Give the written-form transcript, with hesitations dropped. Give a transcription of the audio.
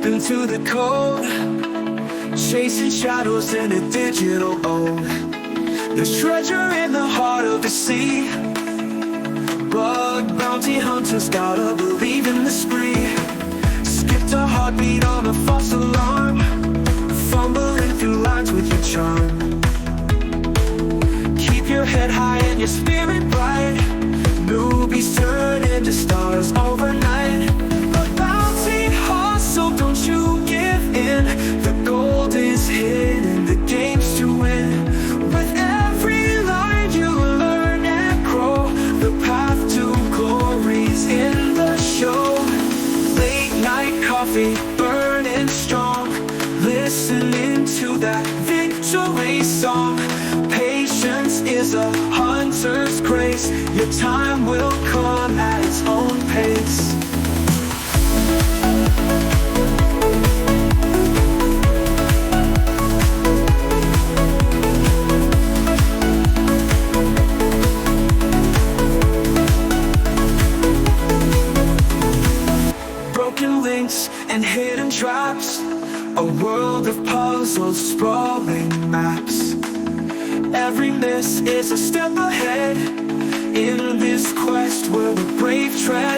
into the code, chasing shadows in a digital ode. There's treasure in the heart of the sea. Bug bounty hunters gotta believe in the spree. Skipped a heartbeat on a false alarm, fumbling through lines with your charm. Keep your head high and your spirit bright. Newbies turn into stars overnight. But bounty hustle, don't you give in. The gold is hidden, the game's to win. With every line you learn and grow, the path to glory's in the show. Late night coffee, burning strong, listening to that victory song. Patience is a hunter's grace. Your time will come at its own pace. Broken links and hidden traps, a world of puzzles, sprawling maps. Every miss is a step ahead in this quest where the brave tread.